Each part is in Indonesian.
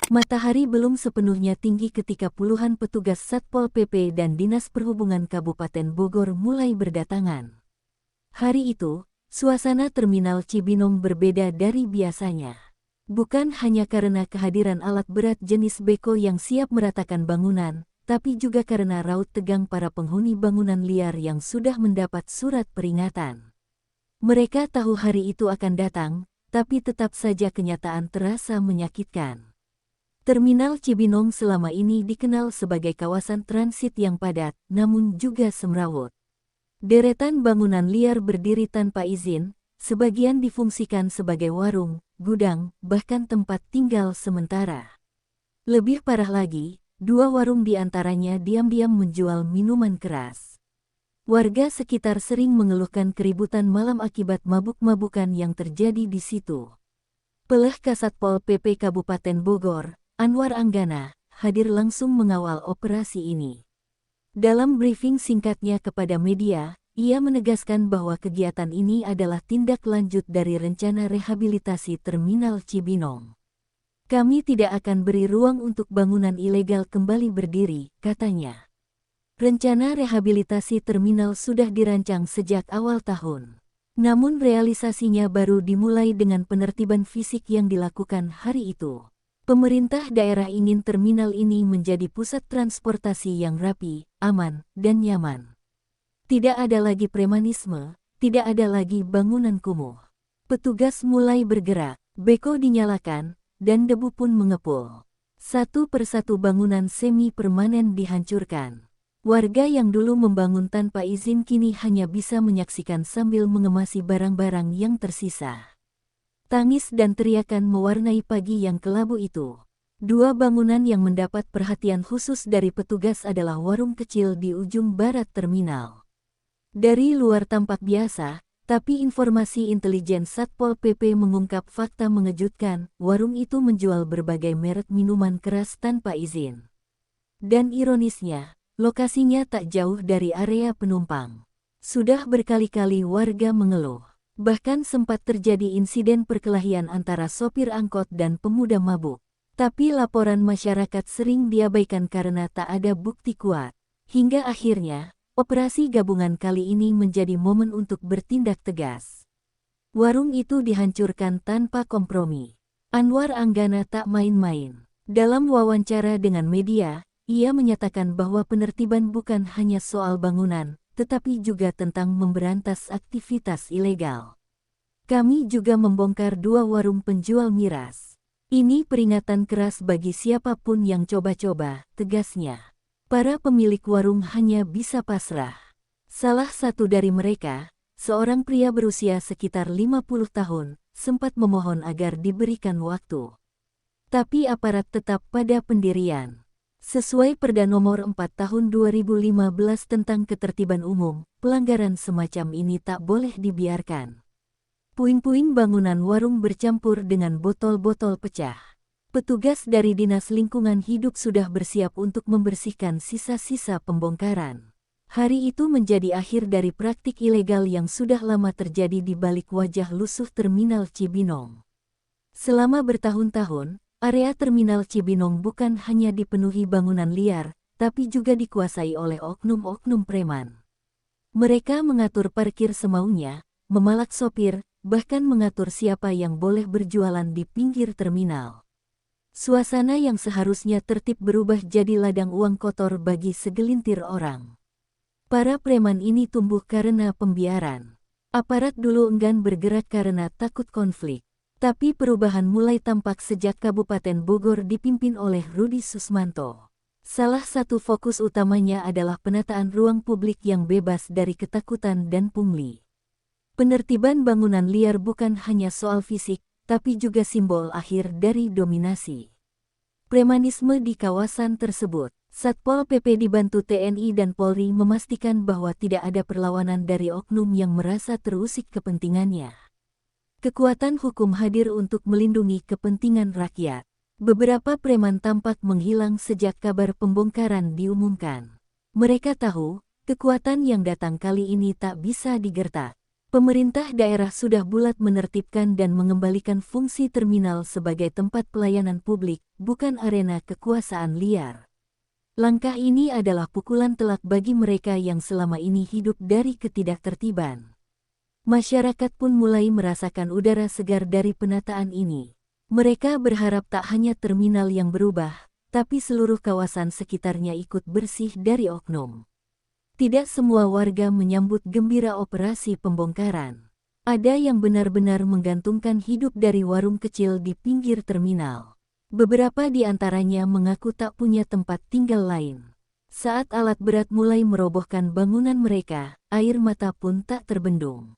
Matahari belum sepenuhnya tinggi ketika puluhan petugas Satpol PP dan Dinas Perhubungan Kabupaten Bogor mulai berdatangan. Hari itu, suasana Terminal Cibinong berbeda dari biasanya. Bukan hanya karena kehadiran alat berat jenis beko yang siap meratakan bangunan, tapi juga karena raut tegang para penghuni bangunan liar yang sudah mendapat surat peringatan. Mereka tahu hari itu akan datang, tapi tetap saja kenyataan terasa menyakitkan. Terminal Cibinong selama ini dikenal sebagai kawasan transit yang padat, namun juga semrawut. Deretan bangunan liar berdiri tanpa izin, sebagian difungsikan sebagai warung, gudang, bahkan tempat tinggal sementara. Lebih parah lagi, 2 warung di antaranya diam-diam menjual minuman keras. Warga sekitar sering mengeluhkan keributan malam akibat mabuk-mabukan yang terjadi di situ. Peleh Kasatpol PP Kabupaten Bogor, Anwar Anggana, hadir langsung mengawal operasi ini. Dalam briefing singkatnya kepada media, ia menegaskan bahwa kegiatan ini adalah tindak lanjut dari rencana rehabilitasi Terminal Cibinong. Kami tidak akan beri ruang untuk bangunan ilegal kembali berdiri, katanya. Rencana rehabilitasi terminal sudah dirancang sejak awal tahun. Namun realisasinya baru dimulai dengan penertiban fisik yang dilakukan hari itu. Pemerintah daerah ingin terminal ini menjadi pusat transportasi yang rapi, aman, dan nyaman. Tidak ada lagi premanisme, tidak ada lagi bangunan kumuh. Petugas mulai bergerak, beko dinyalakan, dan debu pun mengepul. Satu persatu bangunan semi-permanen dihancurkan. Warga yang dulu membangun tanpa izin kini hanya bisa menyaksikan sambil mengemasi barang-barang yang tersisa. Tangis dan teriakan mewarnai pagi yang kelabu itu. 2 bangunan yang mendapat perhatian khusus dari petugas adalah warung kecil di ujung barat terminal. Dari luar tampak biasa, tapi informasi intelijen Satpol PP mengungkap fakta mengejutkan, warung itu menjual berbagai merek minuman keras tanpa izin. Dan ironisnya, lokasinya tak jauh dari area penumpang. Sudah berkali-kali warga mengeluh. Bahkan sempat terjadi insiden perkelahian antara sopir angkot dan pemuda mabuk. Tapi laporan masyarakat sering diabaikan karena tak ada bukti kuat. Hingga akhirnya, operasi gabungan kali ini menjadi momen untuk bertindak tegas. Warung itu dihancurkan tanpa kompromi. Anwar Anggana tak main-main. Dalam wawancara dengan media, ia menyatakan bahwa penertiban bukan hanya soal bangunan, tetapi juga tentang memberantas aktivitas ilegal. Kami juga membongkar 2 warung penjual miras. Ini peringatan keras bagi siapapun yang coba-coba, tegasnya. Para pemilik warung hanya bisa pasrah. Salah satu dari mereka, seorang pria berusia sekitar 50 tahun, sempat memohon agar diberikan waktu. Tapi aparat tetap pada pendirian. Sesuai Perda Nomor 4 Tahun 2015 tentang Ketertiban Umum, pelanggaran semacam ini tak boleh dibiarkan. Puing-puing bangunan warung bercampur dengan botol-botol pecah. Petugas dari Dinas Lingkungan Hidup sudah bersiap untuk membersihkan sisa-sisa pembongkaran. Hari itu menjadi akhir dari praktik ilegal yang sudah lama terjadi di balik wajah lusuh Terminal Cibinong. Selama bertahun-tahun, area Terminal Cibinong bukan hanya dipenuhi bangunan liar, tapi juga dikuasai oleh oknum-oknum preman. Mereka mengatur parkir semaunya, memalak sopir, bahkan mengatur siapa yang boleh berjualan di pinggir terminal. Suasana yang seharusnya tertib berubah jadi ladang uang kotor bagi segelintir orang. Para preman ini tumbuh karena pembiaran. Aparat dulu enggan bergerak karena takut konflik. Tapi perubahan mulai tampak sejak Kabupaten Bogor dipimpin oleh Rudi Susmanto. Salah satu fokus utamanya adalah penataan ruang publik yang bebas dari ketakutan dan pungli. Penertiban bangunan liar bukan hanya soal fisik, tapi juga simbol akhir dari dominasi. Premanisme di kawasan tersebut, Satpol PP dibantu TNI dan Polri memastikan bahwa tidak ada perlawanan dari oknum yang merasa terusik kepentingannya. Kekuatan hukum hadir untuk melindungi kepentingan rakyat. Beberapa preman tampak menghilang sejak kabar pembongkaran diumumkan. Mereka tahu, kekuatan yang datang kali ini tak bisa digertak. Pemerintah daerah sudah bulat menertibkan dan mengembalikan fungsi terminal sebagai tempat pelayanan publik, bukan arena kekuasaan liar. Langkah ini adalah pukulan telak bagi mereka yang selama ini hidup dari ketidaktertiban. Masyarakat pun mulai merasakan udara segar dari penataan ini. Mereka berharap tak hanya terminal yang berubah, tapi seluruh kawasan sekitarnya ikut bersih dari oknum. Tidak semua warga menyambut gembira operasi pembongkaran. Ada yang benar-benar menggantungkan hidup dari warung kecil di pinggir terminal. Beberapa di antaranya mengaku tak punya tempat tinggal lain. Saat alat berat mulai merobohkan bangunan mereka, air mata pun tak terbendung.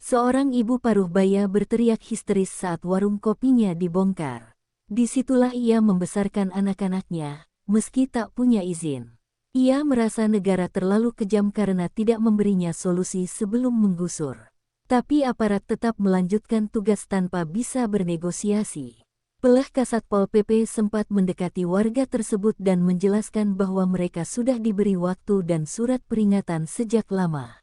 Seorang ibu paruh baya berteriak histeris saat warung kopinya dibongkar. Disitulah ia membesarkan anak-anaknya, meski tak punya izin. Ia merasa negara terlalu kejam karena tidak memberinya solusi sebelum menggusur. Tapi aparat tetap melanjutkan tugas tanpa bisa bernegosiasi. Pelah Kasat Pol PP sempat mendekati warga tersebut dan menjelaskan bahwa mereka sudah diberi waktu dan surat peringatan sejak lama.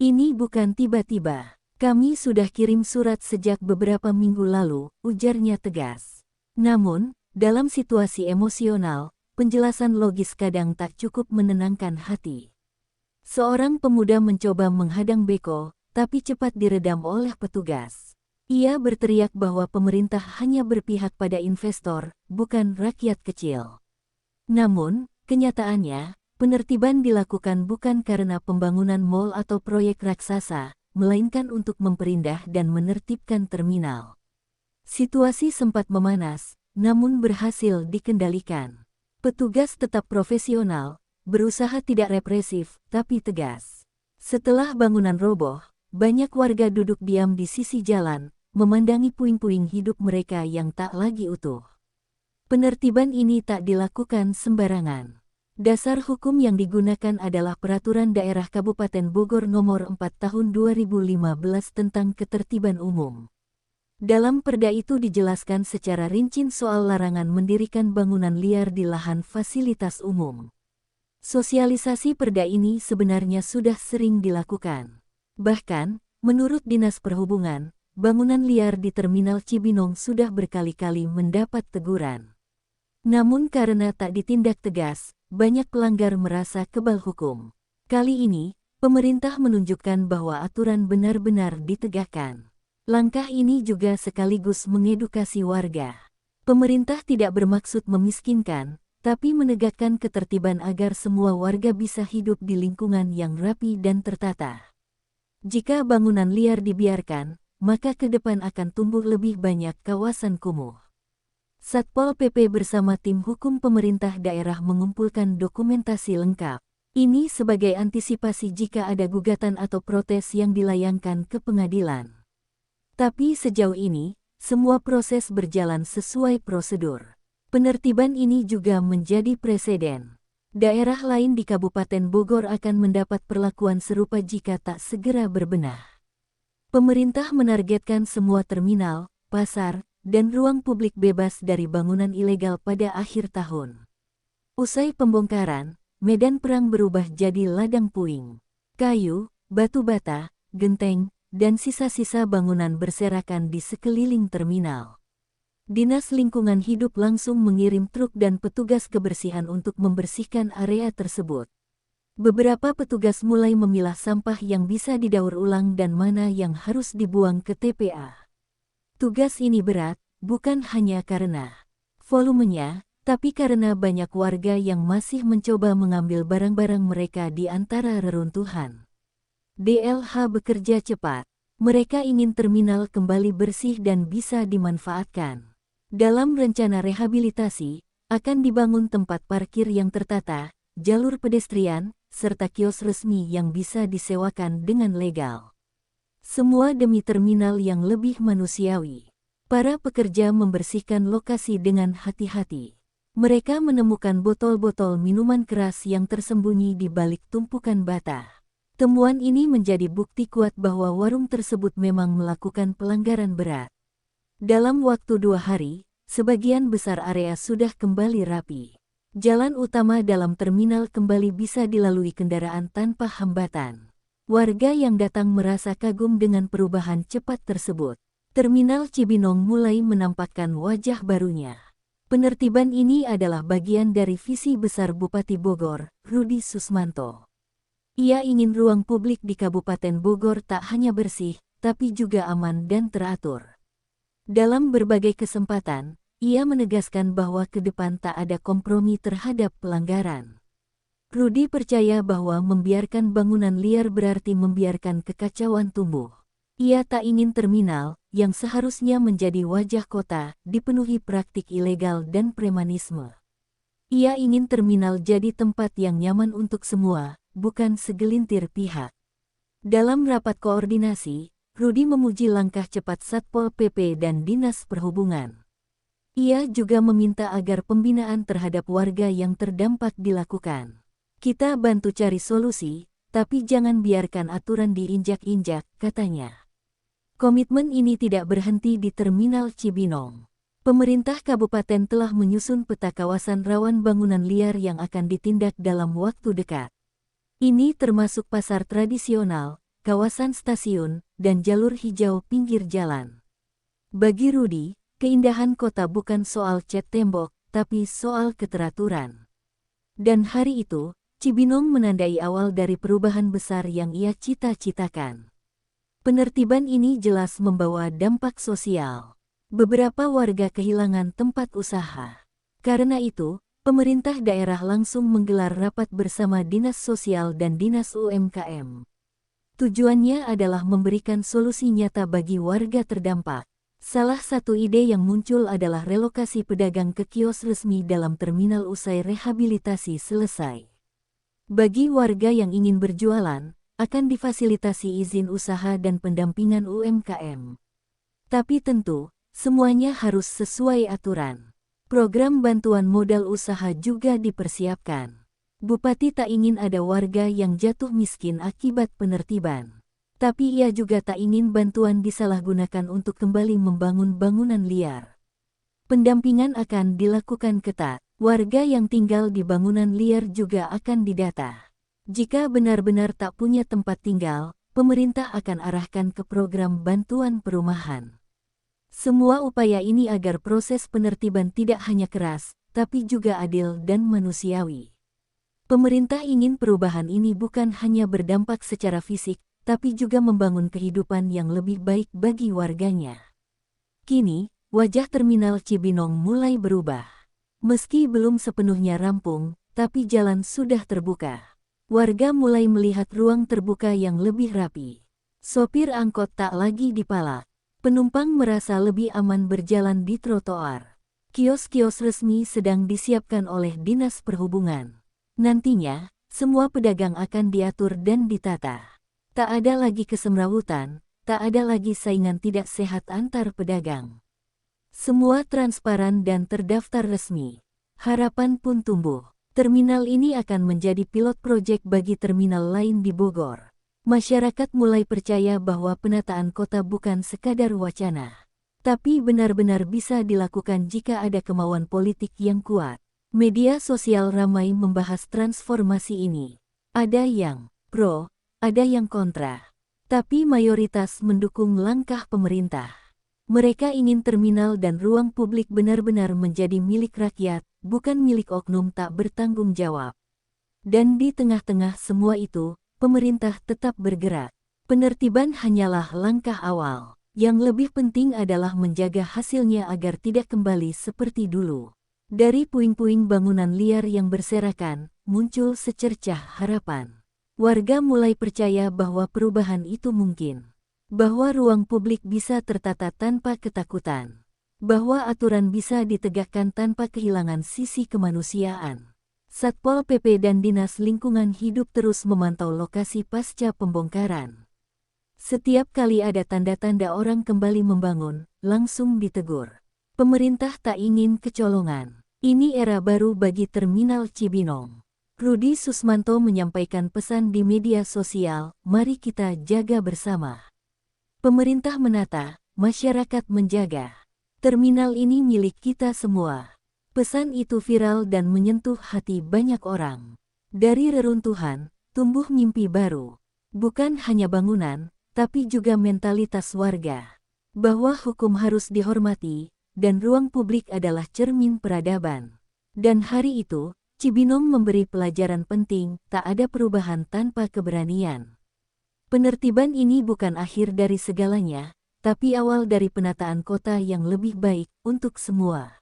Ini bukan tiba-tiba. Kami sudah kirim surat sejak beberapa minggu lalu, ujarnya tegas. Namun, dalam situasi emosional, penjelasan logis kadang tak cukup menenangkan hati. Seorang pemuda mencoba menghadang beko, tapi cepat diredam oleh petugas. Ia berteriak bahwa pemerintah hanya berpihak pada investor, bukan rakyat kecil. Namun, kenyataannya, penertiban dilakukan bukan karena pembangunan mal atau proyek raksasa, melainkan untuk memperindah dan menertibkan terminal. Situasi sempat memanas, namun berhasil dikendalikan. Petugas tetap profesional, berusaha tidak represif, tapi tegas. Setelah bangunan roboh, banyak warga duduk diam di sisi jalan, memandangi puing-puing hidup mereka yang tak lagi utuh. Penertiban ini tak dilakukan sembarangan. Dasar hukum yang digunakan adalah Peraturan Daerah Kabupaten Bogor Nomor 4 Tahun 2015 tentang Ketertiban Umum. Dalam perda itu dijelaskan secara rinci soal larangan mendirikan bangunan liar di lahan fasilitas umum. Sosialisasi perda ini sebenarnya sudah sering dilakukan. Bahkan, menurut Dinas Perhubungan, bangunan liar di Terminal Cibinong sudah berkali-kali mendapat teguran. Namun karena tak ditindak tegas, banyak pelanggar merasa kebal hukum. Kali ini, pemerintah menunjukkan bahwa aturan benar-benar ditegakkan. Langkah ini juga sekaligus mengedukasi warga. Pemerintah tidak bermaksud memiskinkan, tapi menegakkan ketertiban agar semua warga bisa hidup di lingkungan yang rapi dan tertata. Jika bangunan liar dibiarkan, maka ke depan akan tumbuh lebih banyak kawasan kumuh. Satpol PP bersama tim hukum pemerintah daerah mengumpulkan dokumentasi lengkap. Ini sebagai antisipasi jika ada gugatan atau protes yang dilayangkan ke pengadilan. Tapi sejauh ini, semua proses berjalan sesuai prosedur. Penertiban ini juga menjadi preseden. Daerah lain di Kabupaten Bogor akan mendapat perlakuan serupa jika tak segera berbenah. Pemerintah menargetkan semua terminal, pasar, dan ruang publik bebas dari bangunan ilegal pada akhir tahun. Usai pembongkaran, medan perang berubah jadi ladang puing. Kayu, batu bata, genteng, dan sisa-sisa bangunan berserakan di sekeliling terminal. Dinas Lingkungan Hidup langsung mengirim truk dan petugas kebersihan untuk membersihkan area tersebut. Beberapa petugas mulai memilah sampah yang bisa didaur ulang dan mana yang harus dibuang ke TPA. Tugas ini berat, bukan hanya karena volumenya, tapi karena banyak warga yang masih mencoba mengambil barang-barang mereka di antara reruntuhan. DLH bekerja cepat. Mereka ingin terminal kembali bersih dan bisa dimanfaatkan. Dalam rencana rehabilitasi, akan dibangun tempat parkir yang tertata, jalur pedestrian, serta kios resmi yang bisa disewakan dengan legal. Semua demi terminal yang lebih manusiawi. Para pekerja membersihkan lokasi dengan hati-hati. Mereka menemukan botol-botol minuman keras yang tersembunyi di balik tumpukan bata. Temuan ini menjadi bukti kuat bahwa warung tersebut memang melakukan pelanggaran berat. Dalam waktu 2 hari, sebagian besar area sudah kembali rapi. Jalan utama dalam terminal kembali bisa dilalui kendaraan tanpa hambatan. Warga yang datang merasa kagum dengan perubahan cepat tersebut. Terminal Cibinong mulai menampakkan wajah barunya. Penertiban ini adalah bagian dari visi besar Bupati Bogor, Rudi Susmanto. Ia ingin ruang publik di Kabupaten Bogor tak hanya bersih, tapi juga aman dan teratur. Dalam berbagai kesempatan, ia menegaskan bahwa ke depan tak ada kompromi terhadap pelanggaran. Rudi percaya bahwa membiarkan bangunan liar berarti membiarkan kekacauan tumbuh. Ia tak ingin terminal, yang seharusnya menjadi wajah kota, dipenuhi praktik ilegal dan premanisme. Ia ingin terminal jadi tempat yang nyaman untuk semua, bukan segelintir pihak. Dalam rapat koordinasi, Rudi memuji langkah cepat Satpol PP dan Dinas Perhubungan. Ia juga meminta agar pembinaan terhadap warga yang terdampak dilakukan. Kita bantu cari solusi, tapi jangan biarkan aturan diinjak-injak, katanya. Komitmen ini tidak berhenti di Terminal Cibinong. Pemerintah kabupaten telah menyusun peta kawasan rawan bangunan liar yang akan ditindak dalam waktu dekat. Ini termasuk pasar tradisional, kawasan stasiun, dan jalur hijau pinggir jalan. Bagi Rudi, keindahan kota bukan soal cat tembok, tapi soal keteraturan. Dan hari itu, Cibinong menandai awal dari perubahan besar yang ia cita-citakan. Penertiban ini jelas membawa dampak sosial. Beberapa warga kehilangan tempat usaha. Karena itu, pemerintah daerah langsung menggelar rapat bersama Dinas Sosial dan Dinas UMKM. Tujuannya adalah memberikan solusi nyata bagi warga terdampak. Salah satu ide yang muncul adalah relokasi pedagang ke kios resmi dalam terminal usai rehabilitasi selesai. Bagi warga yang ingin berjualan, akan difasilitasi izin usaha dan pendampingan UMKM. Tapi tentu, semuanya harus sesuai aturan. Program bantuan modal usaha juga dipersiapkan. Bupati tak ingin ada warga yang jatuh miskin akibat penertiban. Tapi ia juga tak ingin bantuan disalahgunakan untuk kembali membangun bangunan liar. Pendampingan akan dilakukan ketat. Warga yang tinggal di bangunan liar juga akan didata. Jika benar-benar tak punya tempat tinggal, pemerintah akan arahkan ke program bantuan perumahan. Semua upaya ini agar proses penertiban tidak hanya keras, tapi juga adil dan manusiawi. Pemerintah ingin perubahan ini bukan hanya berdampak secara fisik, tapi juga membangun kehidupan yang lebih baik bagi warganya. Kini, wajah Terminal Cibinong mulai berubah. Meski belum sepenuhnya rampung, tapi jalan sudah terbuka. Warga mulai melihat ruang terbuka yang lebih rapi. Sopir angkot tak lagi dipalak. Penumpang merasa lebih aman berjalan di trotoar. Kios-kios resmi sedang disiapkan oleh Dinas Perhubungan. Nantinya, semua pedagang akan diatur dan ditata. Tak ada lagi kesemrawutan, tak ada lagi saingan tidak sehat antar pedagang. Semua transparan dan terdaftar resmi. Harapan pun tumbuh. Terminal ini akan menjadi pilot proyek bagi terminal lain di Bogor. Masyarakat mulai percaya bahwa penataan kota bukan sekadar wacana, tapi benar-benar bisa dilakukan jika ada kemauan politik yang kuat. Media sosial ramai membahas transformasi ini. Ada yang pro, ada yang kontra. Tapi mayoritas mendukung langkah pemerintah. Mereka ingin terminal dan ruang publik benar-benar menjadi milik rakyat, bukan milik oknum tak bertanggung jawab. Dan di tengah-tengah semua itu, pemerintah tetap bergerak. Penertiban hanyalah langkah awal. Yang lebih penting adalah menjaga hasilnya agar tidak kembali seperti dulu. Dari puing-puing bangunan liar yang berserakan, muncul secercah harapan. Warga mulai percaya bahwa perubahan itu mungkin. Bahwa ruang publik bisa tertata tanpa ketakutan. Bahwa aturan bisa ditegakkan tanpa kehilangan sisi kemanusiaan. Satpol PP dan Dinas Lingkungan Hidup terus memantau lokasi pasca pembongkaran. Setiap kali ada tanda-tanda orang kembali membangun, langsung ditegur. Pemerintah tak ingin kecolongan. Ini era baru bagi Terminal Cibinong. Rudi Susmanto menyampaikan pesan di media sosial, mari kita jaga bersama. Pemerintah menata, masyarakat menjaga. Terminal ini milik kita semua. Pesan itu viral dan menyentuh hati banyak orang. Dari reruntuhan, tumbuh mimpi baru. Bukan hanya bangunan, tapi juga mentalitas warga. Bahwa hukum harus dihormati, dan ruang publik adalah cermin peradaban. Dan hari itu, Cibinong memberi pelajaran penting, tak ada perubahan tanpa keberanian. Penertiban ini bukan akhir dari segalanya, tapi awal dari penataan kota yang lebih baik untuk semua.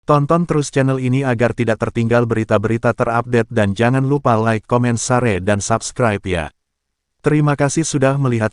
Tonton terus channel ini agar tidak tertinggal berita-berita terupdate dan jangan lupa like, komen, share, dan subscribe ya. Terima kasih sudah melihat.